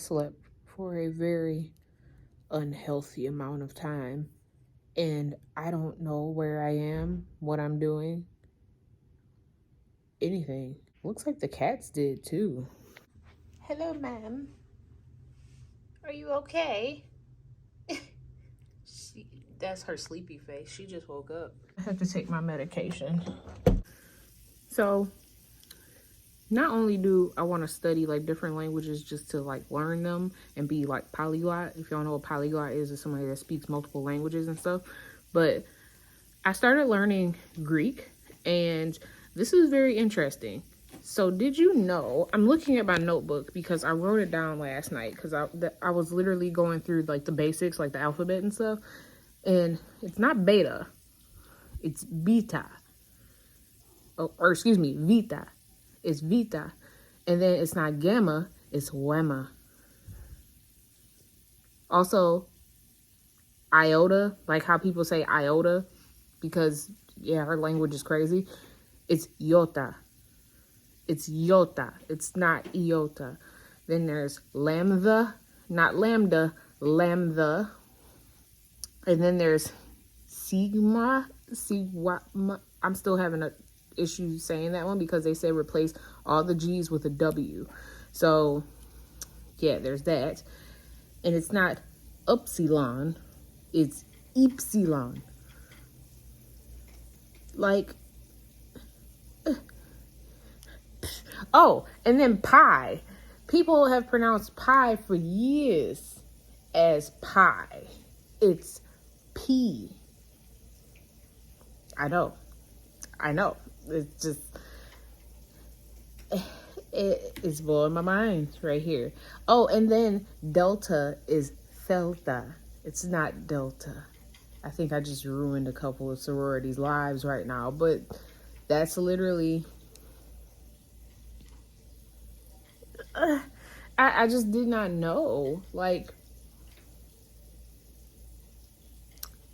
slept for a very unhealthy amount of time, and I don't know where I am, what I'm doing, anything. Looks like the cats did too. Hello, ma'am. Are you okay? That's her sleepy face. She just woke up. I have to take my medication. So, not only do I want to study like different languages just to like learn them and be like polyglot. If y'all know what polyglot is, it's somebody that speaks multiple languages and stuff. But I started learning Greek, and this is very interesting. So did you know, I'm looking at my notebook because I wrote it down last night because I was literally going through like the basics, like the alphabet and stuff. And it's not beta, it's beta. Or excuse me, vita. It's vita. And then it's not gamma, it's wemma. Also, iota, like how people say iota, because yeah, her language is crazy. It's iota. It's iota. It's not iota. Then there's lambda, not lambda, lambda. And then there's sigma. I'm still having a issue saying that one because they say replace all the G's with a W. So yeah, there's that. And it's not upsilon, it's epsilon. Like, oh, and then pi. People have pronounced pi for years as pie. It's P. I know. It's just, it's blowing my mind right here. Oh, and then delta is delta. It's not delta. I think I just ruined a couple of sororities' lives right now, but that's literally, I just did not know. Like,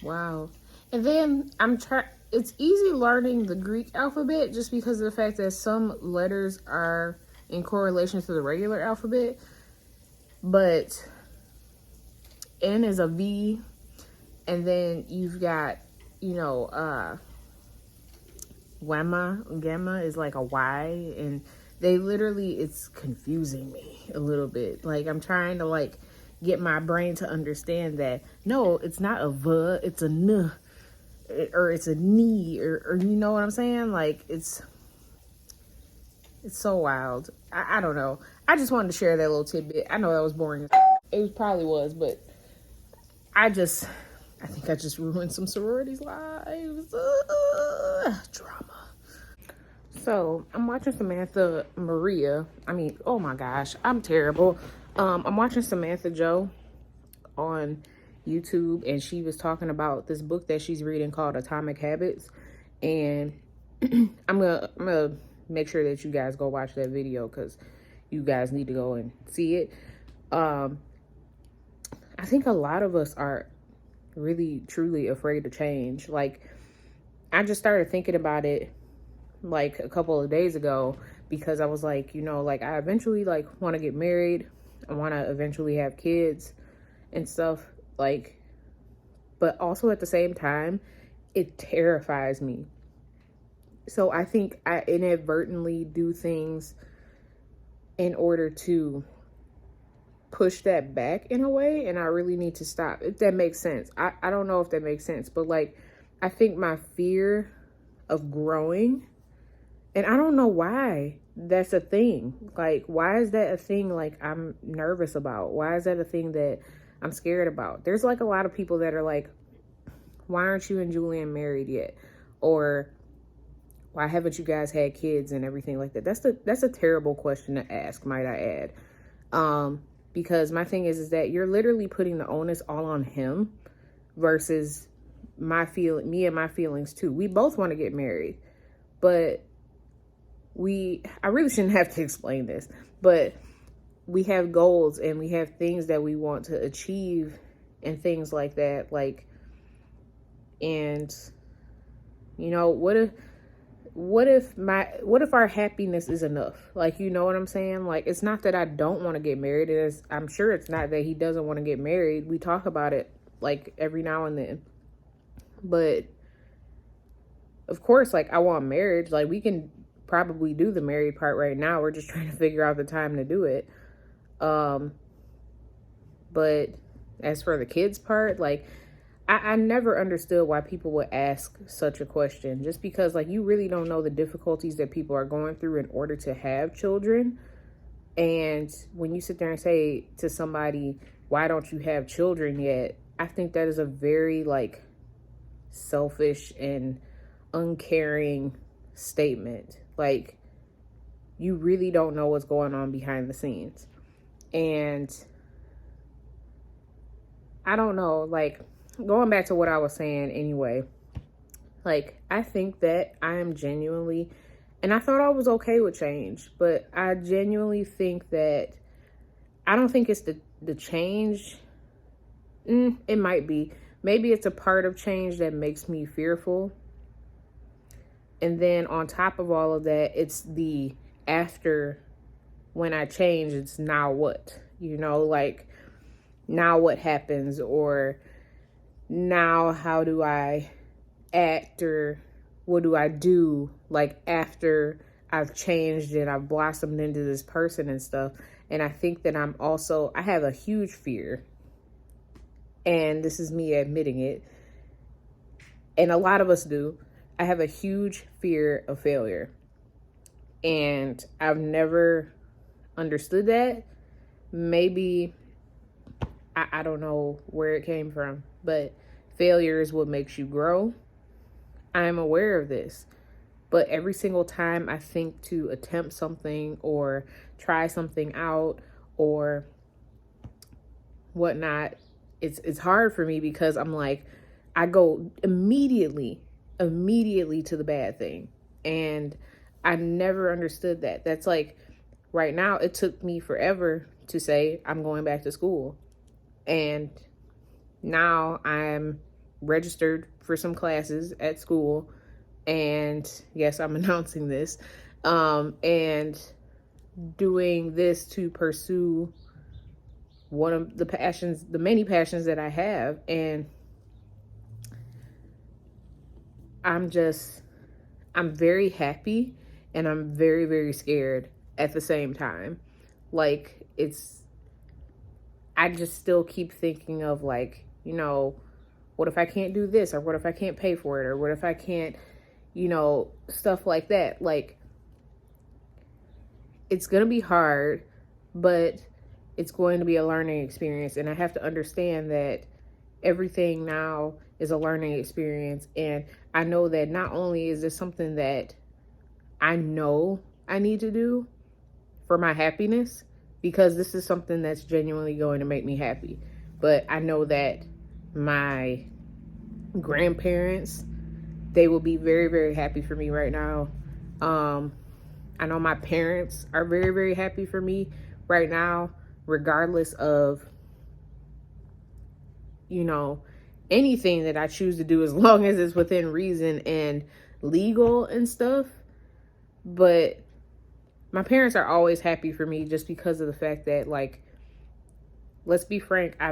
wow. And then it's easy learning the Greek alphabet just because of the fact that some letters are in correlation to the regular alphabet. But N is a V, and then you've got, gamma is like a Y, and they literally, it's confusing me a little bit. Like, I'm trying to like get my brain to understand that no, it's not a V, it's a N, or it's a knee, or you know what I'm saying? Like, it's so wild. I don't know. I just wanted to share that little tidbit. I know that was boring. It probably was, but I think I just ruined some sororities' lives. Drama. So I'm watching Samantha Maria. Oh my gosh, I'm terrible. I'm watching Samantha Joe on YouTube, and she was talking about this book that she's reading called Atomic Habits. And I'm gonna make sure that you guys go watch that video because you guys need to go and see it. I think a lot of us are really truly afraid to change. Like, I just started thinking about it like a couple of days ago because I was like, like I eventually like want to get married. I want to eventually have kids and stuff, like, but also at the same time, it terrifies me. So I think I inadvertently do things in order to push that back in a way, and I really need to stop, if that makes sense. I don't know if that makes sense, but like, I think my fear of growing, and I don't know why that's a thing. Like, why is that a thing like I'm nervous about? Why is that a thing that I'm scared about? There's like a lot of people that are like, why aren't you and Julian married yet? Or why haven't you guys had kids and everything like that? That's a terrible question to ask, might I add. Because my thing is that you're literally putting the onus all on him versus me and my feelings too. We both want to get married, but I really shouldn't have to explain this, but we have goals and we have things that we want to achieve and things like that. Like, and what what if our happiness is enough? Like, you know what I'm saying? Like, it's not that I don't want to get married. I'm sure it's not that he doesn't want to get married. We talk about it like every now and then. But of course, like, I want marriage. Like, we can probably do the married part right now. We're just trying to figure out the time to do it. But as for the kids part, like, I never understood why people would ask such a question, just because, like, you really don't know the difficulties that people are going through in order to have children. And when you sit there and say to somebody, why don't you have children yet? I think that is a very, like, selfish and uncaring statement. Like, you really don't know what's going on behind the scenes. And I don't know, like, going back to what I was saying anyway, like, I think that I am genuinely, and I thought I was okay with change, but I genuinely think that, I don't think it's the change. It might be. Maybe it's a part of change that makes me fearful. And then on top of all of that, it's the after, when I change, it's now what? You know, like, now what happens? Or now how do I act, or what do I do, like, after I've changed and I've blossomed into this person and stuff. And I think that I have a huge fear, and this is me admitting it, and a lot of us do. I have a huge fear of failure, and I've never understood that. Maybe I don't know where it came from, but failure is what makes you grow. I'm aware of this, but every single time I think to attempt something or try something out or whatnot, it's hard for me, because I'm like, I go immediately to the bad thing. And I never understood that. That's like, right now, it took me forever to say I'm going back to school. And now I'm registered for some classes at school. And yes, I'm announcing this. And doing this to pursue one of the many passions that I have. And I'm very happy, and I'm very, very scared at the same time. Like, I just still keep thinking of, like, you know, what if I can't do this? Or what if I can't pay for it? Or what if I can't, you know, stuff like that. Like, it's going to be hard, but it's going to be a learning experience. And I have to understand that everything now is a learning experience. And I know that not only is this something that I know I need to do for my happiness, because this is something that's genuinely going to make me happy, but I know that my grandparents, they will be very, very happy for me right now. I know my parents are very, very happy for me right now, regardless of, you know, anything that I choose to do, as long as it's within reason and legal and stuff. But my parents are always happy for me, just because of the fact that, like, let's be frank, I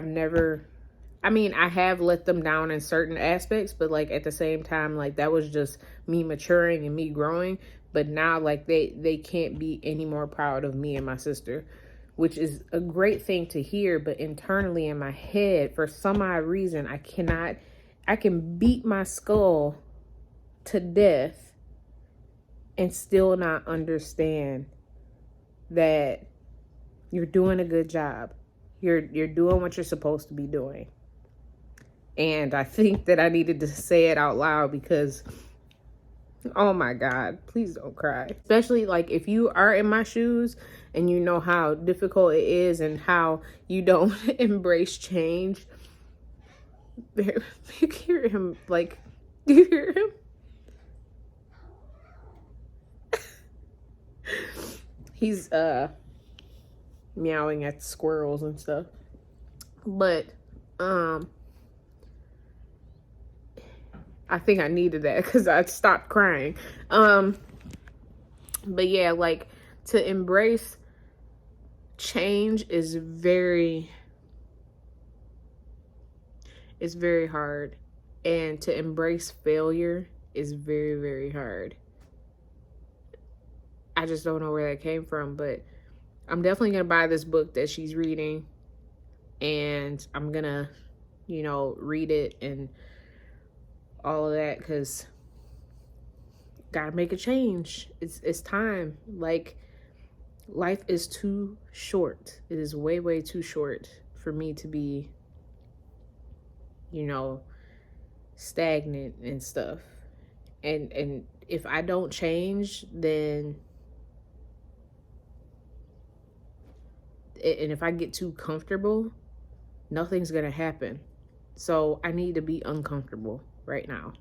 have let them down in certain aspects, but, like, at the same time, like, that was just me maturing and me growing. But now, like, they can't be any more proud of me and my sister, which is a great thing to hear. But internally in my head, for some odd reason, I can beat my skull to death and still not understand that you're doing a good job. You're doing what you're supposed to be doing. And I think that I needed to say it out loud, because, oh my God, please don't cry. Especially, like, if you are in my shoes and you know how difficult it is and how you don't embrace change. You hear him, like, do you hear him? He's meowing at squirrels and stuff. But I I think I needed that because I stopped crying. But yeah, like, to embrace change is very hard, and to embrace failure is very, very hard. I just don't know where that came from, but I'm definitely gonna buy this book that she's reading, and I'm gonna, you know, read it and all of that, because gotta make a change. It's time. Like, life is too short. It is way, way too short for me to be, you know, stagnant and stuff. And if I don't change, then, and if I get too comfortable, nothing's gonna happen. So I need to be uncomfortable right now.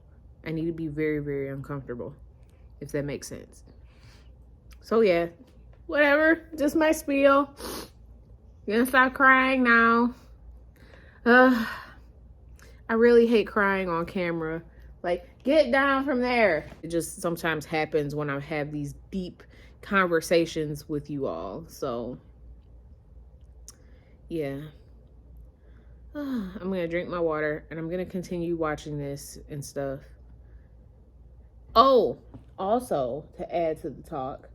I need to be very, very uncomfortable, if that makes sense. So yeah, whatever, just my spiel. Gonna stop crying now. I really hate crying on camera. Like, get down from there. It just sometimes happens when I have these deep conversations with you all. So yeah. I'm gonna drink my water, and I'm gonna continue watching this and stuff. Oh, also, to add to the talk,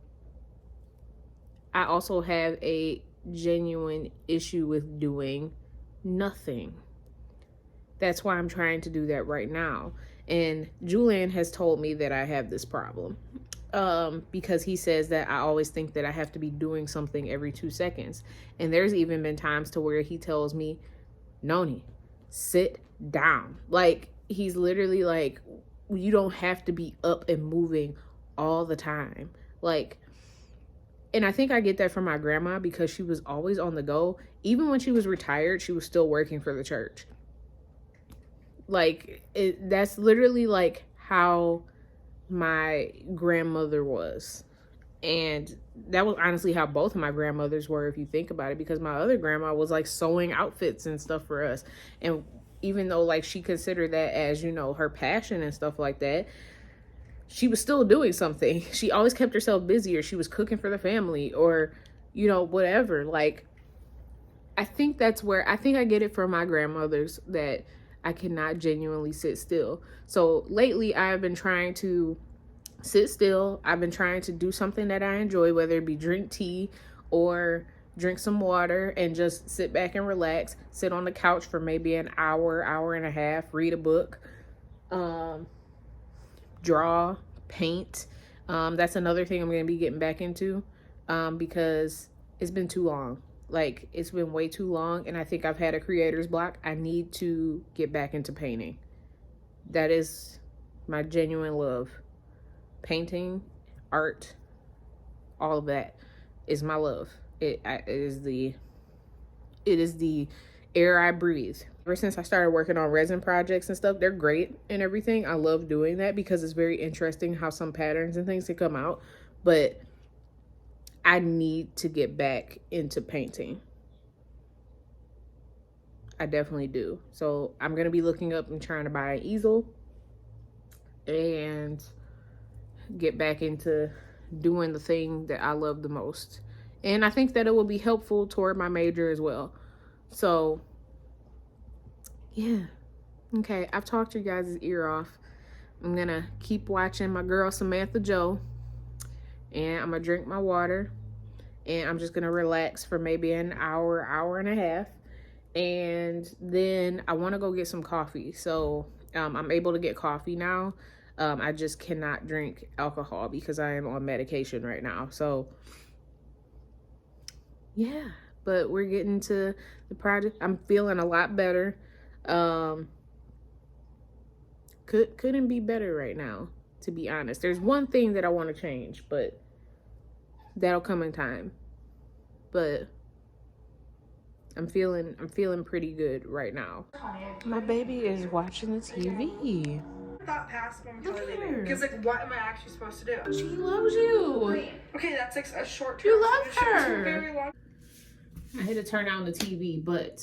I also have a genuine issue with doing nothing. That's why I'm trying to do that right now. And Julian has told me that I have this problem. Because he says that I always think that I have to be doing something every 2 seconds. And there's even been times to where he tells me, Noni, sit down. Like, he's literally like, you don't have to be up and moving all the time. Like, and I think I get that from my grandma, because she was always on the go. Even when she was retired, she was still working for the church. Like, that's literally like how my grandmother was. And that was honestly how both of my grandmothers were, if you think about it, because my other grandma was like sewing outfits and stuff for us. And even though like she considered that as, you know, her passion and stuff like that, she was still doing something. She always kept herself busy, or she was cooking for the family, or, you know, whatever. Like, I think that's where I think I get it from my grandmothers, that I cannot genuinely sit still. So lately I've been trying to sit still. I've been trying to do something that I enjoy, whether it be drink tea or drink some water and just sit back and relax, sit on the couch for maybe an hour, hour and a half, read a book, draw, paint. That's another thing I'm going to be getting back into, because it's been too long. Like, it's been way too long, and I think I've had a creator's block. I need to get back into painting. That is my genuine love. Painting, art, all of that is my love. It is the air I breathe. Ever since I started working on resin projects and stuff, they're great and everything. I love doing that because it's very interesting how some patterns and things can come out. But I need to get back into painting. I definitely do. So I'm going to be looking up and trying to buy an easel and get back into doing the thing that I love the most. And I think that it will be helpful toward my major as well. So yeah. Okay, I've talked your guys' ear off. I'm going to keep watching my girl Samantha Joe. And I'm going to drink my water. And I'm just going to relax for maybe an hour, hour and a half. And then I want to go get some coffee. So I'm able to get coffee now. I just cannot drink alcohol because I am on medication right now. So yeah, but we're getting to the project. I'm feeling a lot better. Couldn't be better right now, to be honest. There's one thing that I want to change, but that'll come in time. But I'm feeling pretty good right now. My baby is watching the TV. Thought past momentarily because like, what am I actually supposed to do? She loves you. Okay, that's like a short term. You love her. Very long. I had to turn on the TV, but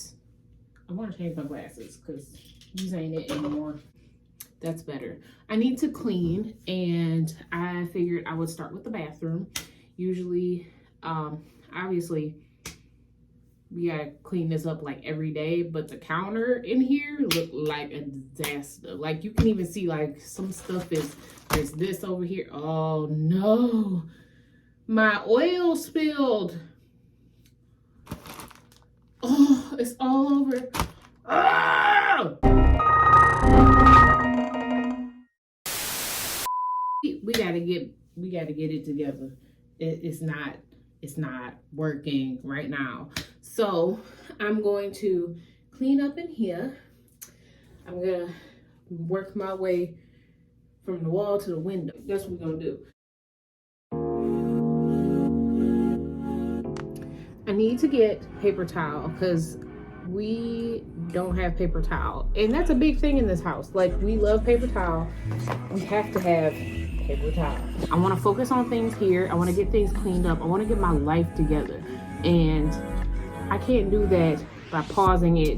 I want to change my glasses because these ain't it anymore. That's better. I need to clean, and I figured I would start with the bathroom. Usually, obviously, we gotta clean this up like every day, but the counter in here looked like a disaster. Like you can even see like some stuff there's this over here. Oh no, my oil spilled. Oh, it's all over. Ah! We gotta get it together. It's not working right now. So I'm going to clean up in here. I'm gonna work my way from the wall to the window. That's what we're gonna do. I need to get paper towel because we don't have paper towel. And that's a big thing in this house. Like, we love paper towel. We have to have paper towel. I want to focus on things here. I want to get things cleaned up. I want to get my life together. And I can't do that by pausing it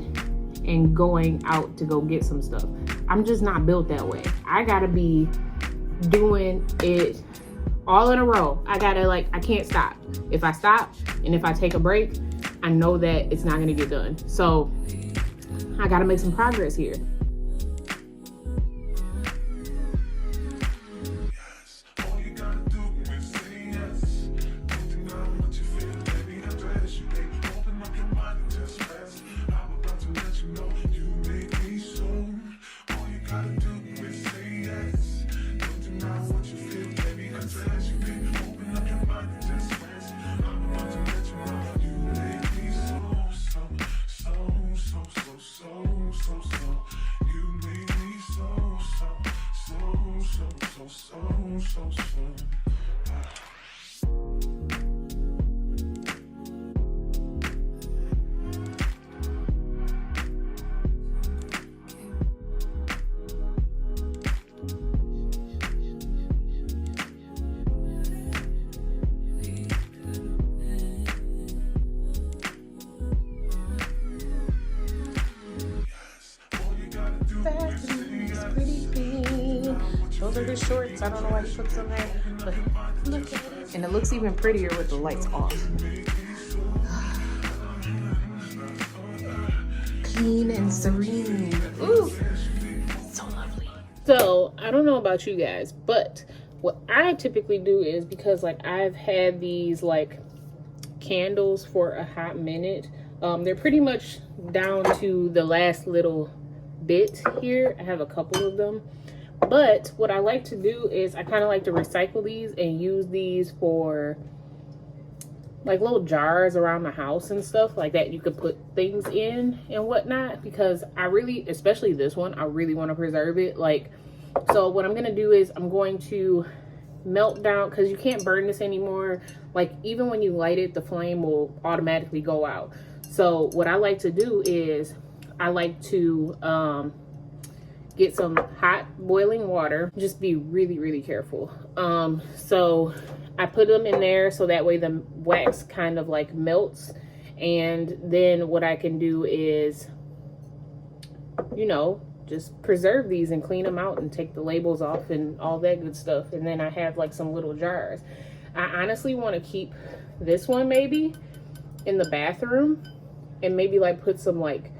and going out to go get some stuff. I'm just not built that way. I gotta be doing it all in a row. I can't stop. If I stop and if I take a break, I know that it's not gonna get done. So I gotta make some progress here. Those are his shorts. I don't know why he puts them there, but look at it. And it looks even prettier with the lights off. Clean and serene. Ooh, so lovely. So I don't know about you guys, but what I typically do is, because like I've had these like candles for a hot minute, they're pretty much down to the last little bit here. I have a couple of them. But what I like to do is I kind of like to recycle these and use these for like little jars around the house and stuff like that. You could put things in and whatnot, because I really, especially this one, I really want to preserve it. Like, so what I'm going to do is I'm going to melt down, because you can't burn this anymore. Like, even when you light it, the flame will automatically go out. So what I like to do is I like to get some hot boiling water. Just be really, really careful. So I put them in there so that way the wax kind of like melts. And then what I can do is, you know, just preserve these and clean them out and take the labels off and all that good stuff. And then I have like some little jars. I honestly want to keep this one maybe in the bathroom and maybe like put some like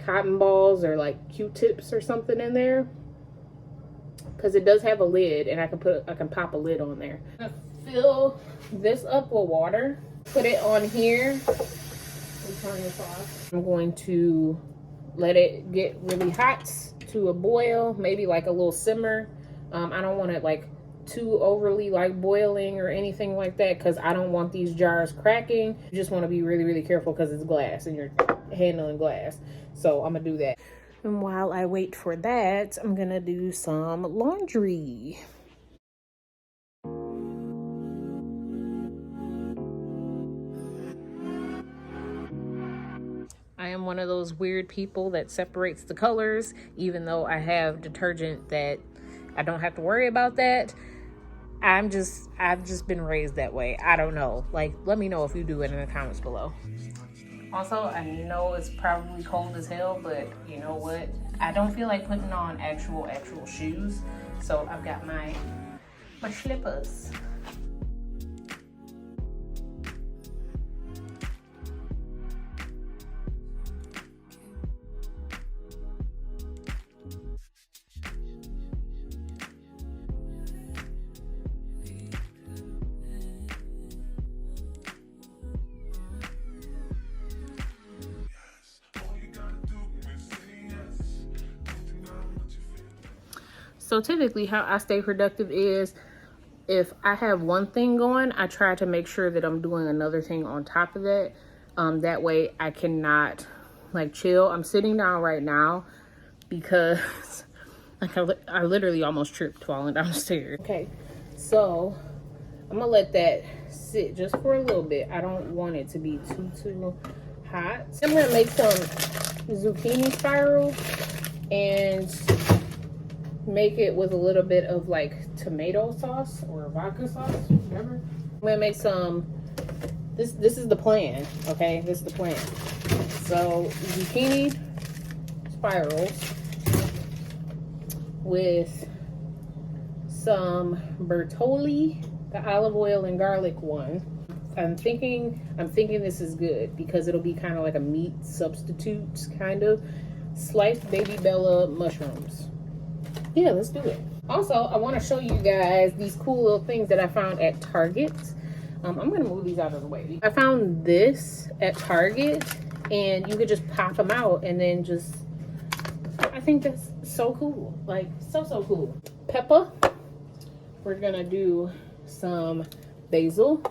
cotton balls or like Q-tips or something in there, because it does have a lid and I can pop a lid on there. I'm gonna fill this up with water, put it on here and turn this off. I'm going to let it get really hot to a boil, maybe like a little simmer. I don't want it like too overly like boiling or anything like that, because I don't want these jars cracking. You just want to be really, really careful because it's glass and you're handling glass. So I'm gonna do that. And while I wait for that, I'm gonna do some laundry. I am one of those weird people that separates the colors, even though I have detergent that I don't have to worry about that. I've just been raised that way. I don't know. Like, let me know if you do it in the comments below. Also, I know it's probably cold as hell, but you know what? I don't feel like putting on actual shoes, so I've got my slippers. So typically how I stay productive is if I have one thing going, I try to make sure that I'm doing another thing on top of that. That way I cannot like chill. I'm sitting down right now because like I literally almost tripped falling down the stairs. Okay, so I'm gonna let that sit just for a little bit. I don't want it to be too hot. I'm gonna make some zucchini spirals and make it with a little bit of like tomato sauce or vodka sauce, whatever. I'm gonna make some, this is the plan, okay? This is the plan. So zucchini spirals with some Bertolli, the olive oil and garlic one. I'm thinking this is good because it'll be kind of like a meat substitute, kind of. Sliced baby Bella mushrooms. Yeah, let's do it. Also, I want to show you guys these cool little things that I found at Target. I'm going to move these out of the way. I found this at Target, and you could just pop them out and then just, I think that's so cool. Like, so cool. Pepper. We're going to do some basil.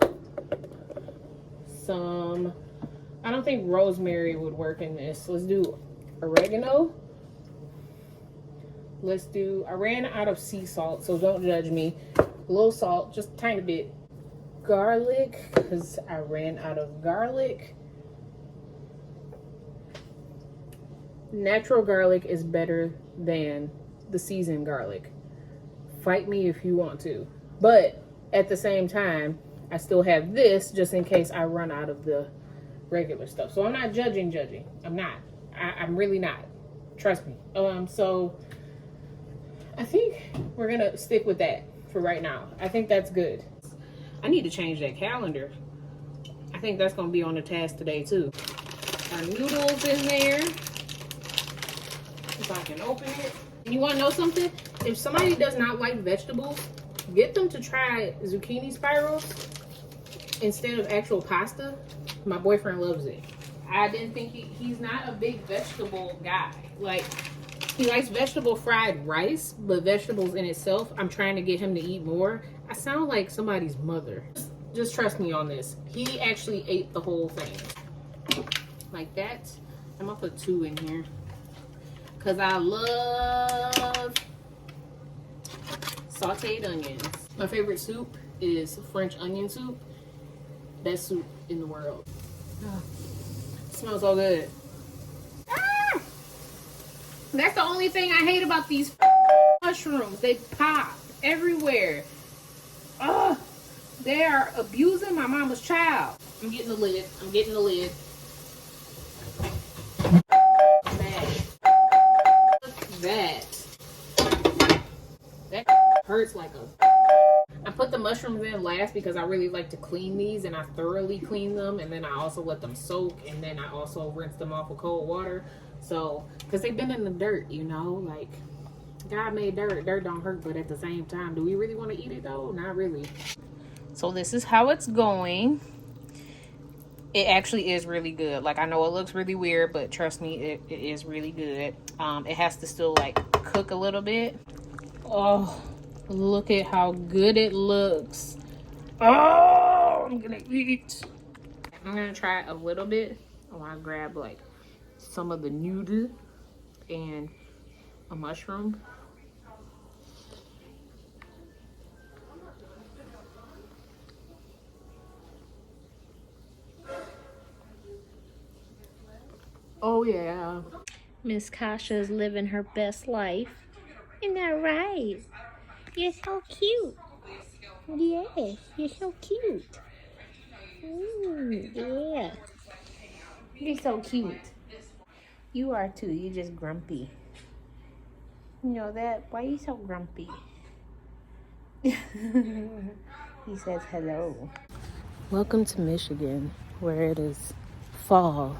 Some, I don't think rosemary would work in this. Let's do oregano. Let's do, I ran out of sea salt, so don't judge me. A little salt, just a tiny bit. Garlic, because I ran out of garlic. Natural garlic is better than the seasoned garlic. Fight me if you want to. But at the same time, I still have this just in case I run out of the regular stuff. So I'm not judging. I'm not. I'm really not. Trust me. So I think we're gonna stick with that for right now. I think that's good. I need to change that calendar. I think that's gonna be on the task today too. Our noodles in there. If I can open it. And you wanna know something? If somebody does not like vegetables, get them to try zucchini spirals instead of actual pasta. My boyfriend loves it. I didn't think he's not a big vegetable guy. Like, he likes vegetable fried rice, but vegetables in itself, I'm trying to get him to eat more. I sound like somebody's mother. Just trust me on this. He actually ate the whole thing. Like that. I'm gonna put 2 in here. Because I love sauteed onions. My favorite soup is French onion soup. Best soup in the world. Oh, smells so good. Ah! That's the only thing I hate about these mushrooms. They pop everywhere. Oh, they are abusing my mama's child. I'm getting the lid. That hurts like a... I put the mushrooms in last because I really like to clean these, and I thoroughly clean them, and then I also let them soak, and then I also rinse them off with cold water. So, because they've been in the dirt, you know, like, God made dirt. Dirt don't hurt, but at the same time, do we really want to eat it though? Not really. So this is how it's going. It actually is really good. Like, I know it looks really weird, but trust me, it is really good. It has to still like cook a little bit. Oh, look at how good it looks. Oh, I'm gonna eat. I'm gonna try a little bit. I want to grab like some of the noodle and a mushroom. Oh yeah. Miss Kasha's living her best life. Isn't that right? You're so cute. Yes, you're so cute. Yeah. You're so cute. You are too. You're just grumpy. You know that? Why are you so grumpy? He says hello. Welcome to Michigan, where it is fall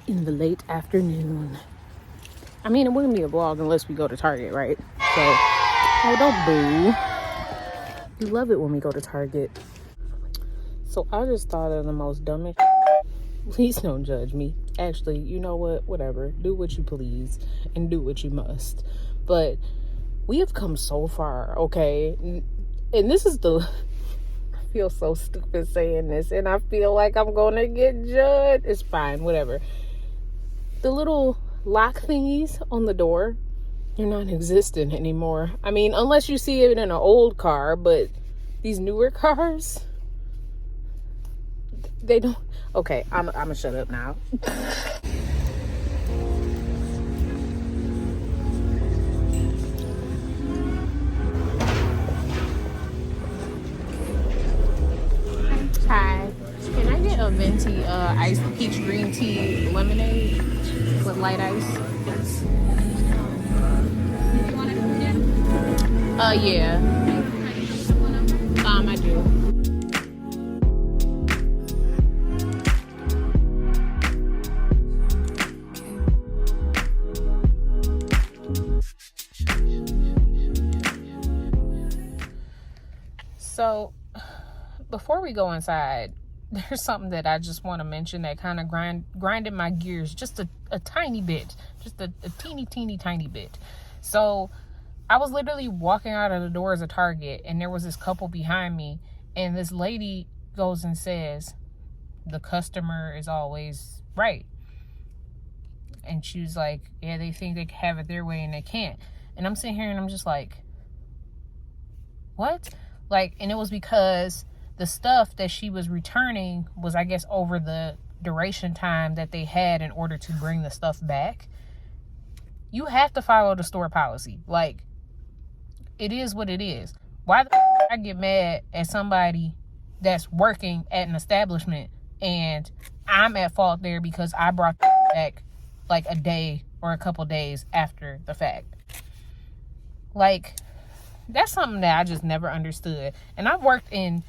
in the late afternoon. I mean, it wouldn't be a vlog unless we go to Target, right? So, oh, don't boo. You love it when we go to Target. So I just thought of the most dumbest. Please don't judge me. Actually, you know what? Whatever. Do what you please and do what you must. But we have come so far, okay? And this is the... I feel so stupid saying this, and I feel like I'm gonna get judged. It's fine, whatever. The little lock thingies on the door, they're non-existent anymore. I mean, unless you see it in an old car, but these newer cars, they don't. Okay, I'm gonna shut up now. Hi, can I get a venti iced peach green tea lemonade with light ice? Yeah. I do. So, before we go inside, there's something that I just want to mention that kind of grinded my gears just a tiny bit, just a teeny tiny bit. So I was literally walking out of the doors of Target, and there was this couple behind me, and this lady goes and says, the customer is always right. And she was like, yeah, they think they can have it their way and they can't. And I'm sitting here and I'm just like, what? Like, and it was because the stuff that she was returning was, I guess, over the duration time that they had in order to bring the stuff back. You have to follow the store policy. Like, it is what it is. Why the I get mad at somebody that's working at an establishment and I'm at fault there because I brought back like a day or a couple days after the fact? Like, that's something that I just never understood. And I've worked in,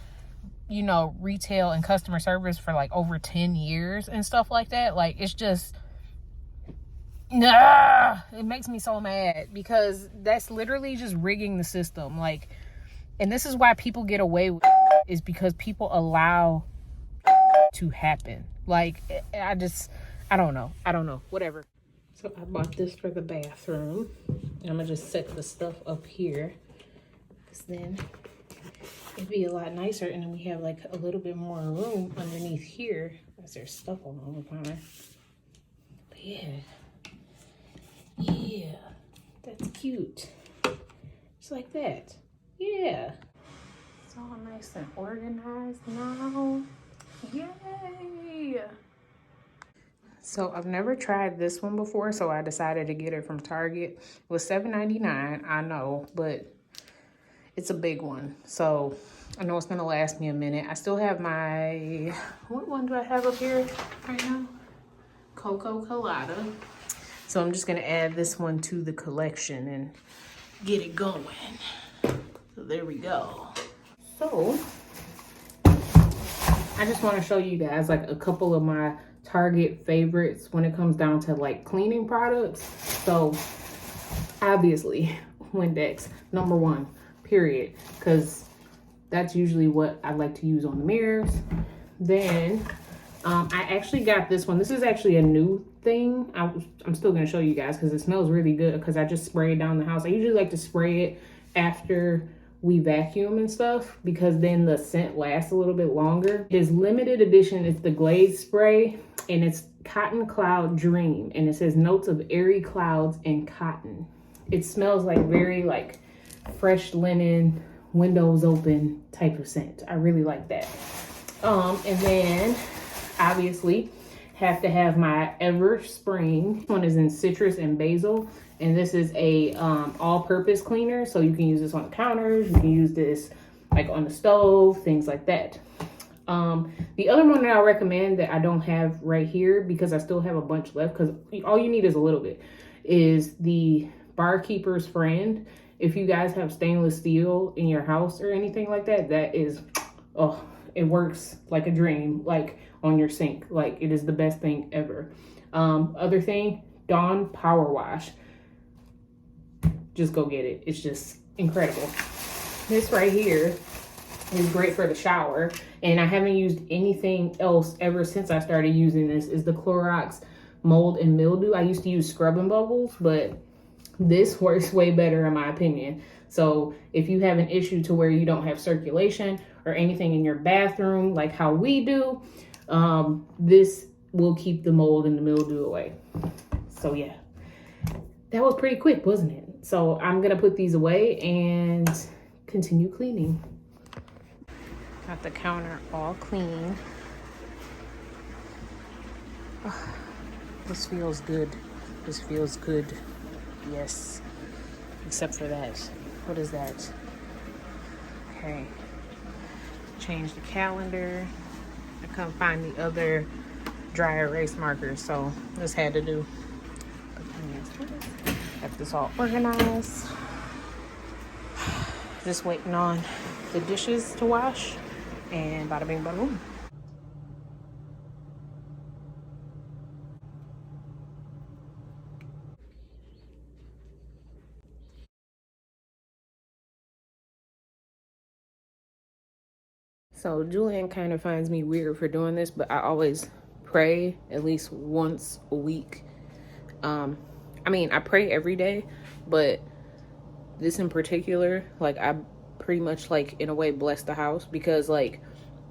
you know, retail and customer service for like over 10 years and stuff like that. Like, it's just, it makes me so mad because that's literally just rigging the system. Like, and this is why people get away with it, is because people allow to happen. Like, I don't know, whatever. So I bought this for the bathroom. I'm gonna just set the stuff up here, because then it'd be a lot nicer, and then we have like a little bit more room underneath here as there's stuff all the time. But yeah, that's cute. Just like that. Yeah, it's all nice and organized now. Yay! So I've never tried this one before, so I decided to get it from Target. It was $7.99, I know, but it's a big one. So I know it's gonna last me a minute. I still have my, what one do I have up here right now? Cocoa Colada. So I'm just gonna add this one to the collection and get it going. So there we go. So I just want to show you guys like a couple of my Target favorites when it comes down to like cleaning products. So obviously Windex, #1, period, because that's usually what I like to use on the mirrors. Then I actually got this one. This is actually a new thing. I'm still going to show you guys because it smells really good, because I just spray it down the house. I usually like to spray it after we vacuum and stuff, because then the scent lasts a little bit longer. It is limited edition. It's the Glade spray, and it's Cotton Cloud Dream, and it says notes of airy clouds and cotton. It smells like very like fresh linen, windows open type of scent. I really like that. And then obviously have to have my Ever Spring. This one is in citrus and basil, and this is a all-purpose cleaner, so you can use this on the counters, you can use this like on the stove, things like that. The other one that I recommend that I don't have right here because I still have a bunch left, because all you need is a little bit, is the Barkeeper's Friend. If you guys have stainless steel in your house or anything like that, that is, oh, it works like a dream, like on your sink. Like, it is the best thing ever. Other thing, Dawn Powerwash. Just go get it. It's just incredible. This right here is great for the shower, and I haven't used anything else ever since I started using this, is the Clorox Mold and Mildew. I used to use Scrub and Bubbles, but this works way better in my opinion. So if you have an issue to where you don't have circulation or anything in your bathroom like how we do, this will keep the mold and the mildew away. So yeah, that was pretty quick, wasn't it? So I'm gonna put these away and continue cleaning. Got the counter all clean. Oh, this feels good. This feels good. Yes. Except for that. What is that? Okay. Change the calendar. I couldn't find the other dry erase markers, so this had to do. Got this all organized. Just waiting on the dishes to wash, and bada bing bada boom. So Julian kind of finds me weird for doing this, but I always pray at least once a week. I mean, I pray every day, but this in particular, like, I pretty much, like, in a way bless the house, because, like,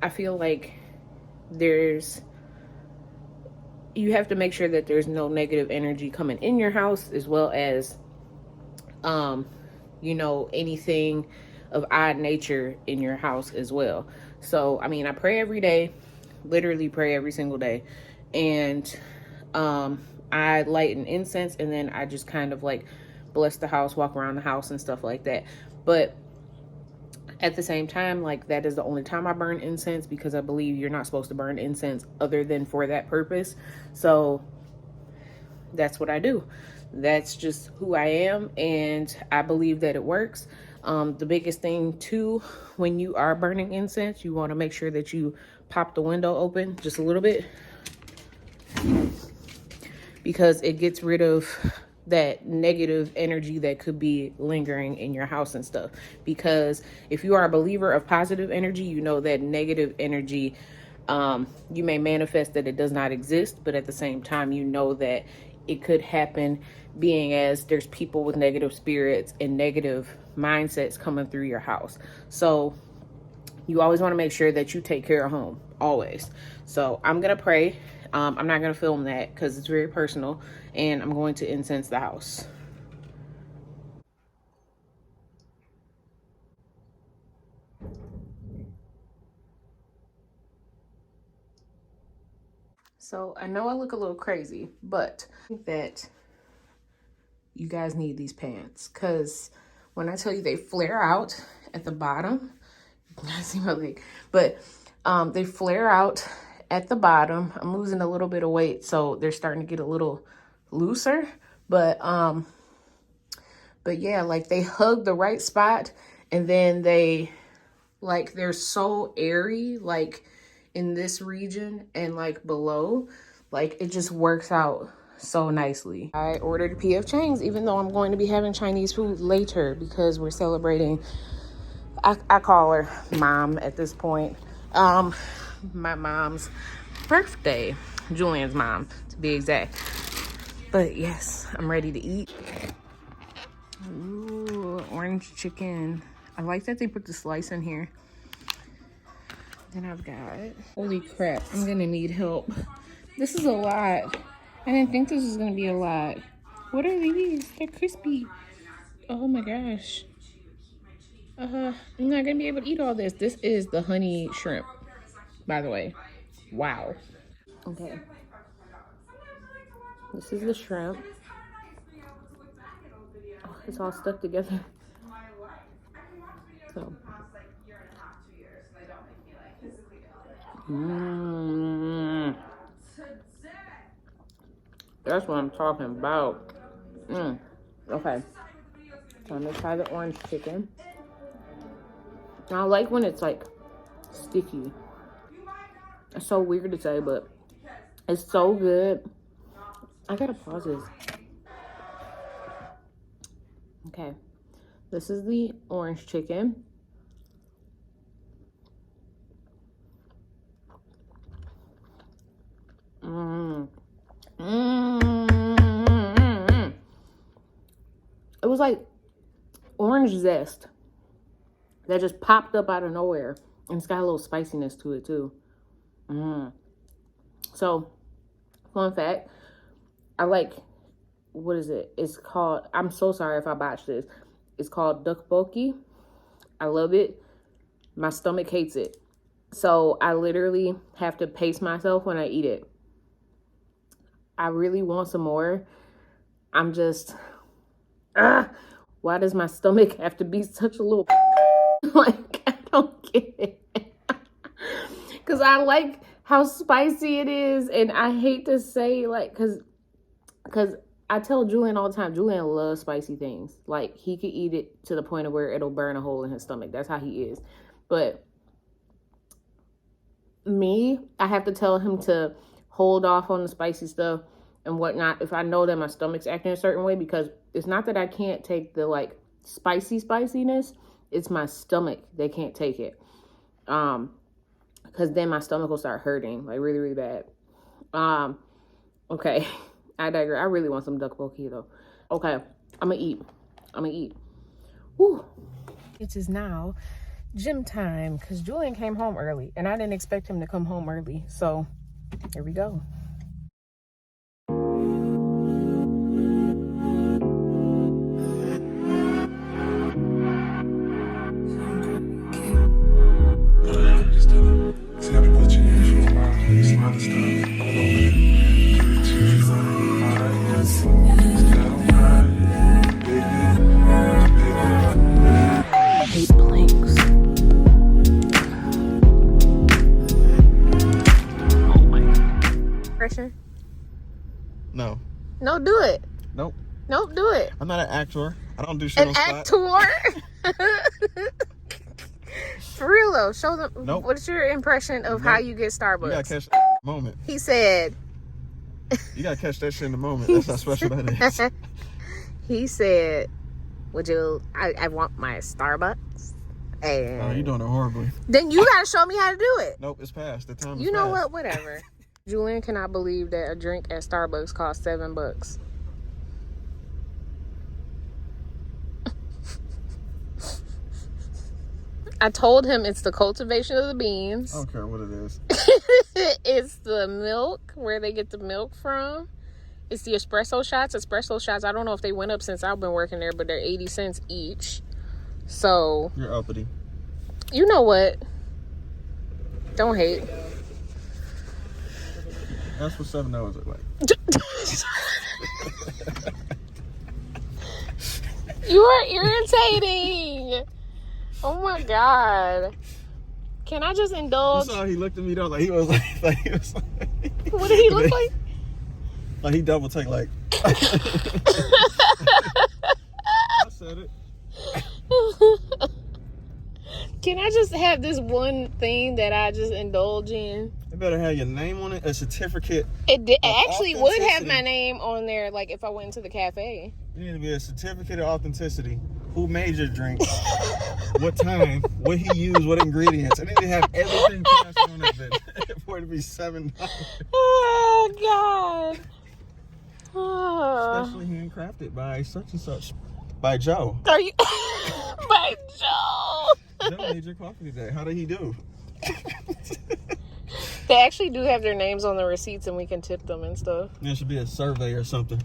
I feel like you have to make sure that there's no negative energy coming in your house, as well as, you know, anything of odd nature in your house as well. So, I mean, I pray every day, literally pray every single day. And, I light an incense, and then I just kind of like bless the house, walk around the house and stuff like that. But at the same time, like, that is the only time I burn incense, because I believe you're not supposed to burn incense other than for that purpose. So that's what I do. That's just who I am, and I believe that it works. The biggest thing too, when you are burning incense, you want to make sure that you pop the window open just a little bit, because it gets rid of that negative energy that could be lingering in your house and stuff. Because if you are a believer of positive energy, you know that negative energy, you may manifest that it does not exist, but at the same time, you know that it could happen, being as there's people with negative spirits and negative mindsets coming through your house. So you always want to make sure that you take care of home, always. So I'm gonna pray. I'm not gonna film that because it's very personal, and I'm going to incense the house. So I know I look a little crazy, but I think that you guys need these pants, because when I tell you they flare out at the bottom, I see my leg, but they flare out at the bottom. I'm losing a little bit of weight, so they're starting to get a little looser, but yeah, like, they hug the right spot, and then they're so airy, like in this region and like below, like it just works out so nicely. I ordered PF Chang's, even though I'm going to be having Chinese food later, because we're celebrating, I call her mom at this point, my mom's birthday, Julian's mom to be exact. But yes, I'm ready to eat. Ooh, orange chicken. I like that they put the slice in here. Then I've got, holy crap, I'm gonna need help. This is a lot. I didn't think this was gonna be a lot. What are these? They're crispy. Oh my gosh. I'm not gonna be able to eat all this. This is the honey shrimp, by the way. Wow. Okay. This is the shrimp. Oh, it's all stuck together. So. Mmm. That's what I'm talking about. Okay. So I'm gonna try the orange chicken. I like when it's like sticky. It's so weird to say, but it's so good. I gotta pause this. Okay. This is the orange chicken. It was like orange zest that just popped up out of nowhere. And it's got a little spiciness to it too. So, fun fact, I like, what is it? It's called, I'm so sorry if I botched this. It's called tteokbokki. I love it. My stomach hates it. So I literally have to pace myself when I eat it. I really want some more. I'm just, why does my stomach have to be such a little like, I don't get it. Because I like how spicy it is. And I hate to say, like, because I tell Julian all the time, Julian loves spicy things. Like, he could eat it to the point of where it'll burn a hole in his stomach. That's how he is. But me, I have to tell him to hold off on the spicy stuff and whatnot if I know that my stomach's acting a certain way, because it's not that I can't take the like spiciness, it's my stomach that can't take it. Because then my stomach will start hurting like really, really bad. Okay, I digress. I really want some tteokbokki though. Okay, I'm gonna eat. Woo. It is now gym time because Julian came home early and I didn't expect him to come home early. So here we go. No. No, do it. Nope. Nope, do it. I'm not an actor. I don't do shit on spot. An actor? For real though, show them. Nope. What's your impression of how you get Starbucks? You gotta catch that moment. He said. You gotta catch that shit in the moment. That's how special that is. He said, "Would you? I want my Starbucks." And Oh, you're doing it horribly. Then you gotta show me how to do it. Nope, it's past. The time is You know past. what? Whatever. Julian cannot believe that a drink at Starbucks costs $7. I told him it's the cultivation of the beans. I don't care what it is. It's the milk, where they get the milk from. It's the espresso shots. Espresso shots, I don't know if they went up since I've been working there, but they're 80 cents each. So, You're uppity. you know what? Don't hate. That's what $7 look like. You are irritating. Oh my God. Can I just indulge? You saw he looked at me though, like he was like he was like, What did he look like? Like he double take like. I said it. Can I just have this one thing that I just indulge in? It better have your name on it, a certificate. It actually would have my name on there, like if I went to the cafe. You need to be a certificate of authenticity. Who made your drink? What time? What he used? What ingredients? I need to have everything passed on that bitch for it to be $7. Oh God! Oh. Especially handcrafted by such and such, by Joe. Are you by Joe? Joe made your coffee today. How did he do? They actually do have their names on the receipts, and we can tip them and stuff. There should be a survey or something.